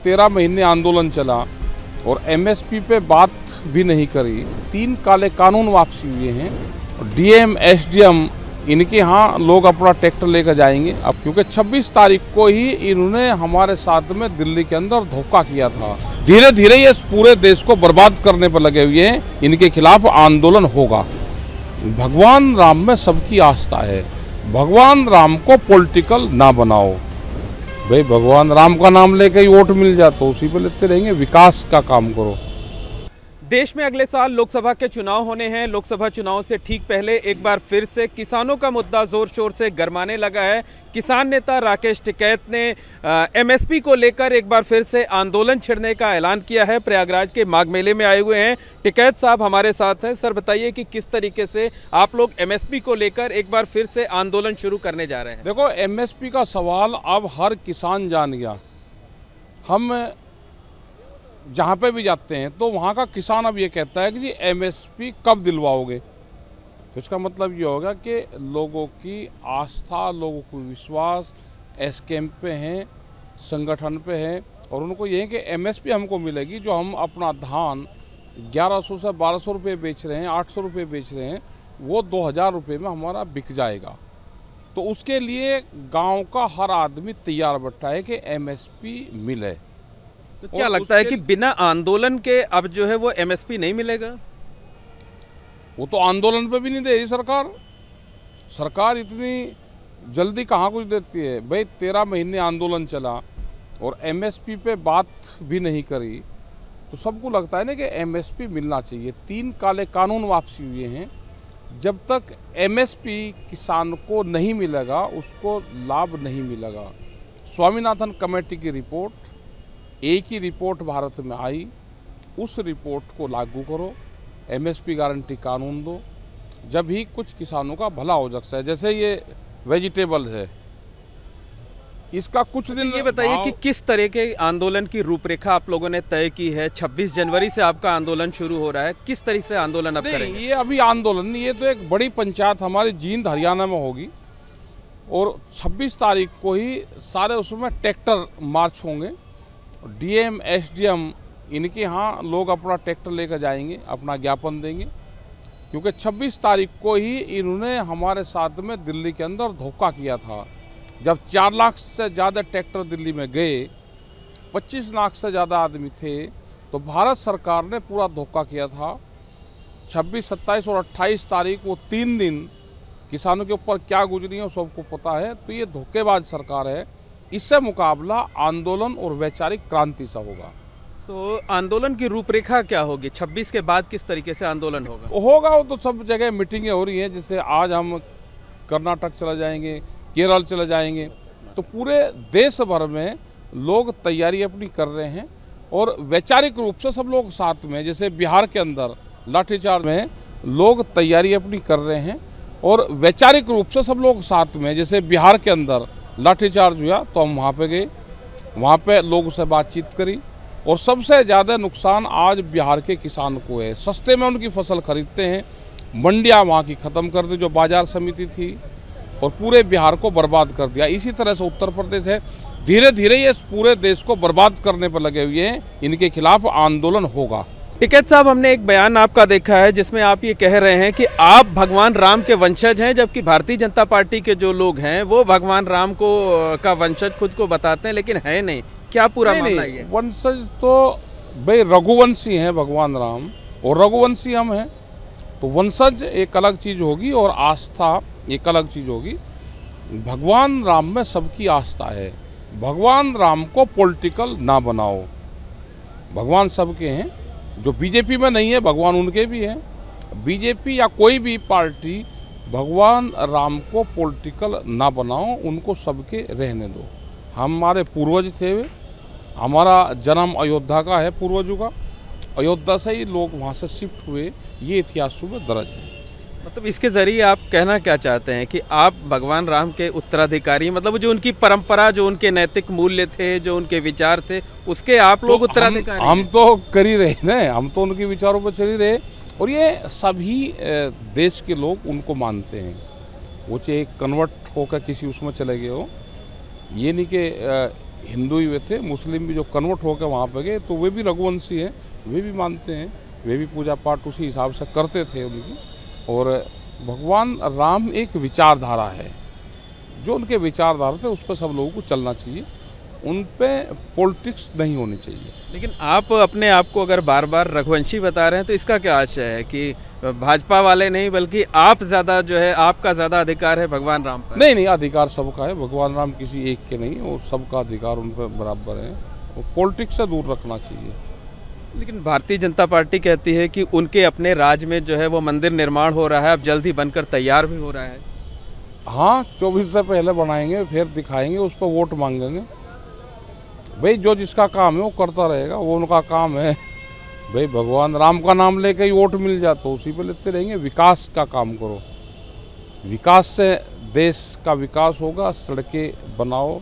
13 महीने आंदोलन चला और एमएसपी पे बात भी नहीं करी। 3 काले कानून वापसी हुए हैं। डीएम एसडीएम इनके यहाँ लोग अपना ट्रैक्टर लेकर जाएंगे अब, क्योंकि 26 तारीख को ही इन्होंने हमारे साथ में दिल्ली के अंदर धोखा किया था। धीरे धीरे ये पूरे देश को बर्बाद करने पर लगे हुए हैं। इनके खिलाफ आंदोलन होगा। भगवान राम में सबकी आस्था है। भगवान राम को पॉलिटिकल ना बनाओ। भाई भगवान राम का नाम लेके ही वोट मिल जाए तो उसी पे लेते रहेंगे। विकास का काम करो। देश में अगले साल लोकसभा के चुनाव होने हैं। लोकसभा चुनाव से ठीक पहले एक बार फिर से किसानों का मुद्दा जोर शोर से गरमाने लगा है। किसान नेता राकेश टिकैत ने एमएसपी को लेकर एक बार फिर से आंदोलन छेड़ने का ऐलान किया है। प्रयागराज के माघ मेले में आए हुए हैं टिकैत साहब हमारे साथ हैं। सर बताइए कि किस तरीके से आप लोग एमएसपी को लेकर एक बार फिर से आंदोलन शुरू करने जा रहे हैं। देखो, एमएसपी का सवाल अब हर किसान जान गया। हम जहाँ पे भी जाते हैं तो वहाँ का किसान अब ये कहता है कि जी एमएसपी कब दिलवाओगे। तो इसका मतलब ये होगा कि लोगों की आस्था, लोगों को विश्वास एसकेएम पे है, संगठन पे है, और उनको ये है कि एमएसपी हमको मिलेगी। जो हम अपना धान 1100 से 1200 रुपये बेच रहे हैं, 800 रुपये बेच रहे हैं, वो 2000 रुपये में हमारा बिक जाएगा। तो उसके लिए गाँव का हर आदमी तैयार बैठा है कि एमएसपी मिले। तो क्या लगता है कि बिना आंदोलन के अब जो है वो एमएसपी नहीं मिलेगा? वो तो आंदोलन पे भी नहीं दे रही सरकार। सरकार इतनी जल्दी कहाँ कुछ देती है। भाई 13 महीने आंदोलन चला और एमएसपी पे बात भी नहीं करी, तो सबको लगता है ना कि एमएसपी मिलना चाहिए। 3 काले कानून वापसी हुए हैं। जब तक एमएसपी किसान को नहीं मिलेगा उसको लाभ नहीं मिलेगा। स्वामीनाथन कमेटी की रिपोर्ट, एक ही रिपोर्ट भारत में आई, उस रिपोर्ट को लागू करो। एमएसपी गारंटी कानून दो, जब ही कुछ किसानों का भला हो सकता है। जैसे ये वेजिटेबल है, इसका कुछ दिन ये बताइए कि किस तरह के आंदोलन की रूपरेखा आप लोगों ने तय की है। 26 जनवरी से आपका आंदोलन शुरू हो रहा है। किस तरह से आंदोलन अब करेंगे? ये अभी आंदोलन नहीं, ये तो एक बड़ी पंचायत हमारी जींद हरियाणा में होगी और 26 तारीख को ही सारे उसमें ट्रैक्टर मार्च होंगे। डीएम एसडीएम इनके यहाँ लोग अपना ट्रैक्टर लेकर जाएंगे, अपना ज्ञापन देंगे, क्योंकि 26 तारीख को ही इन्होंने हमारे साथ में दिल्ली के अंदर धोखा किया था। जब 4 लाख से ज़्यादा ट्रैक्टर दिल्ली में गए, 25 लाख से ज़्यादा आदमी थे, तो भारत सरकार ने पूरा धोखा किया था। 26, 27 और 28 तारीख वो 3 दिन किसानों के ऊपर क्या गुजरी है सबको पता है। तो ये धोखेबाज सरकार है। इससे मुकाबला आंदोलन और वैचारिक क्रांति से होगा। तो आंदोलन की रूपरेखा क्या होगी? 26 के बाद किस तरीके से आंदोलन होगा? वो तो सब जगह मीटिंगें हो रही हैं। जैसे आज हम कर्नाटक चले जाएंगे, केरल चले जाएंगे, तो पूरे देश भर में लोग तैयारी अपनी कर रहे हैं और वैचारिक रूप से सब लोग साथ में। जैसे बिहार के अंदर लाठीचार्ज में लोग तैयारी अपनी कर रहे हैं और वैचारिक रूप से सब लोग साथ में। जैसे बिहार के अंदर लाठीचार्ज हुआ तो हम वहाँ पे गए, वहाँ पे लोगों से बातचीत करी, और सबसे ज़्यादा नुकसान आज बिहार के किसान को है। सस्ते में उनकी फसल खरीदते हैं, मंडियाँ वहाँ की ख़त्म कर दी जो बाजार समिति थी, और पूरे बिहार को बर्बाद कर दिया। इसी तरह से उत्तर प्रदेश है। धीरे धीरे ये पूरे देश को बर्बाद करने पर लगे हुए हैं। इनके खिलाफ आंदोलन होगा। टिकैत साहब, हमने एक बयान आपका देखा है जिसमें आप ये कह रहे हैं कि आप भगवान राम के वंशज हैं, जबकि भारतीय जनता पार्टी के जो लोग हैं वो भगवान राम को का वंशज खुद को बताते हैं, लेकिन है नहीं। क्या पूरा मामला है? वंशज तो भाई रघुवंशी हैं भगवान राम, और रघुवंशी हम हैं। तो वंशज एक अलग चीज होगी और आस्था एक अलग चीज होगी। भगवान राम में सबकी आस्था है। भगवान राम को पॉलिटिकल ना बनाओ। भगवान सबके हैं। जो बीजेपी में नहीं है भगवान उनके भी हैं। बीजेपी या कोई भी पार्टी भगवान राम को पॉलिटिकल ना बनाओ, उनको सबके रहने दो। हमारे पूर्वज थे, हमारा जन्म अयोध्या का है, पूर्वजों का। अयोध्या से ही लोग वहाँ से शिफ्ट हुए, ये इतिहासों में दर्ज है। मतलब इसके जरिए आप कहना क्या चाहते हैं कि आप भगवान राम के उत्तराधिकारी, मतलब जो उनकी परंपरा, जो उनके नैतिक मूल्य थे, जो उनके विचार थे, उसके आप लोग उत्तराधिकारी? हम तो कर ही रहे ना, हम तो उनके विचारों पर चल ही रहे, और ये सभी देश के लोग उनको मानते हैं। वो चाहे कन्वर्ट होकर किसी उसमें चले गए हो, ये नहीं कि हिंदू ही वे थे, मुस्लिम भी जो कन्वर्ट होकर वहाँ पे गए तो वे भी रघुवंशी हैं, वे भी मानते हैं, वे भी पूजा पाठ उसी हिसाब से करते थे उनकी। और भगवान राम एक विचारधारा है, जो उनके विचारधारा थे उस पर सब लोगों को चलना चाहिए, उन पे पॉलिटिक्स नहीं होनी चाहिए। लेकिन आप अपने आप को अगर बार बार रघुवंशी बता रहे हैं तो इसका क्या आशय है कि भाजपा वाले नहीं बल्कि आप ज़्यादा जो है, आपका ज़्यादा अधिकार है भगवान राम पर? नहीं, अधिकार सबका है, भगवान राम किसी एक के नहीं, और सबका अधिकार उन पर बराबर है, और पॉलिटिक्स से दूर रखना चाहिए। लेकिन भारतीय जनता पार्टी कहती है कि उनके अपने राज्य में जो है वो मंदिर निर्माण हो रहा है, अब जल्द ही बनकर तैयार भी हो रहा है। हाँ, 24 से पहले बनाएंगे, फिर दिखाएंगे, उस पर वोट मांगेंगे। भाई जो जिसका काम है वो करता रहेगा, वो उनका काम है। भाई भगवान राम का नाम लेके ही वोट मिल जाए तो उसी पे लेते रहेंगे। विकास का काम करो, विकास से देश का विकास होगा। सड़कें बनाओ,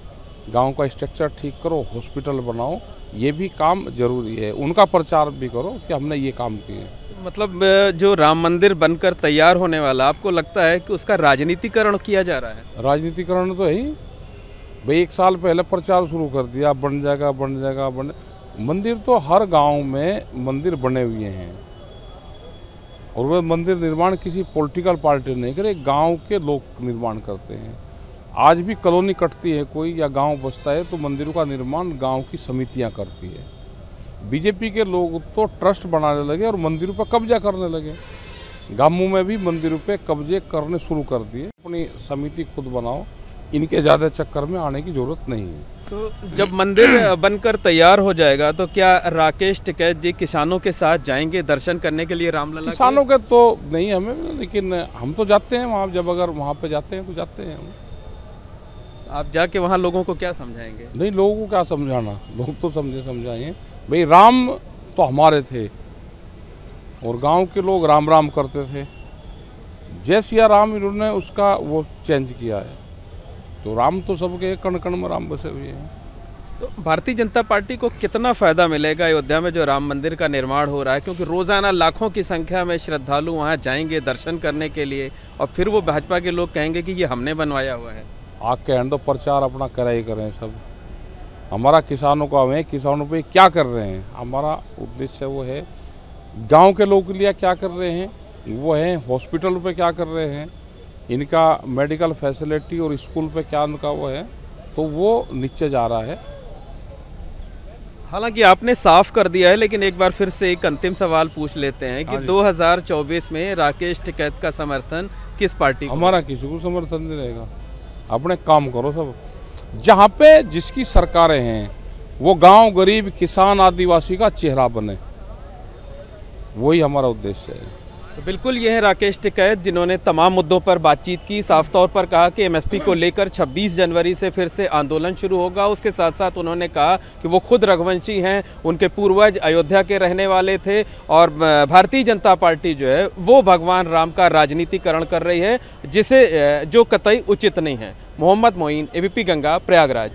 गांव का स्ट्रक्चर ठीक करो, हॉस्पिटल बनाओ, ये भी काम जरूरी है। उनका प्रचार भी करो कि हमने ये काम किए। मतलब जो राम मंदिर बनकर तैयार होने वाला, आपको लगता है कि उसका राजनीतिकरण किया जा रहा है? राजनीतिकरण तो है ही भाई। 1 साल पहले प्रचार शुरू कर दिया, बन जाएगा बन जाएगा बन। मंदिर तो हर गांव में मंदिर बने हुए हैं, और वह मंदिर निर्माण किसी पॉलिटिकल पार्टी नहीं करे, गांव के लोग निर्माण करते हैं। आज भी कॉलोनी कटती है कोई या गांव बसता है तो मंदिरों का निर्माण गांव की समितियां करती है। बीजेपी के लोग तो ट्रस्ट बनाने लगे और मंदिरों पर कब्जा करने लगे। गांवों में भी मंदिरों पे कब्जे करने शुरू कर दिए। अपनी समिति खुद बनाओ, इनके ज़्यादा चक्कर में आने की जरूरत नहीं है। तो जब मंदिर बनकर तैयार हो जाएगा तो क्या राकेश टिकैत जी किसानों के साथ जाएंगे दर्शन करने के लिए रामलला? किसानों के तो नहीं हमें, लेकिन हम तो जाते हैं वहाँ। जब अगर वहाँ पे जाते हैं तो जाते हैं हम। आप जाके वहाँ लोगों को क्या समझाएंगे? नहीं, लोगों को क्या समझाना, लोग तो समझाएंगे। भाई राम तो हमारे थे, और गांव के लोग राम राम करते थे। जय सिया राम इन्होंने उसका वो चेंज किया है, तो राम तो सबके कण कण में राम बसे हुए हैं। तो भारतीय जनता पार्टी को कितना फायदा मिलेगा अयोध्या में जो राम मंदिर का निर्माण हो रहा है? क्योंकि रोजाना लाखों की संख्या में श्रद्धालु वहां जाएंगे दर्शन करने के लिए, और फिर वो भाजपा के लोग कहेंगे कि ये हमने बनवाया हुआ है। आग के हैं तो प्रचार अपना करा ही करें सब। हमारा किसानों का, हमें किसानों पे क्या कर रहे हैं, हमारा उद्देश्य वो है। गाँव के लोगों के लिए क्या कर रहे हैं वो है, हॉस्पिटल पे क्या कर रहे हैं, इनका मेडिकल फैसिलिटी और स्कूल पे क्या उनका वो है, तो वो नीचे जा रहा है। हालांकि आपने साफ कर दिया है, लेकिन एक बार फिर से एक अंतिम सवाल पूछ लेते हैं कि 2024 में राकेश टिकैत का समर्थन किस पार्टी को? हमारा किसी को समर्थन नहीं रहेगा। अपने काम करो सब। जहाँ पे जिसकी सरकारें हैं वो गांव, गरीब, किसान, आदिवासी का चेहरा बने, वही हमारा उद्देश्य है। तो बिल्कुल ये है राकेश टिकैत, जिन्होंने तमाम मुद्दों पर बातचीत की। साफ तौर पर कहा कि एमएसपी को लेकर 26 जनवरी से फिर से आंदोलन शुरू होगा। उसके साथ साथ उन्होंने कहा कि वो खुद रघुवंशी हैं, उनके पूर्वज अयोध्या के रहने वाले थे, और भारतीय जनता पार्टी जो है वो भगवान राम का राजनीतिकरण कर रही है, जिसे जो कतई उचित नहीं है। मोहम्मद मोइन, एबीपी गंगा, प्रयागराज।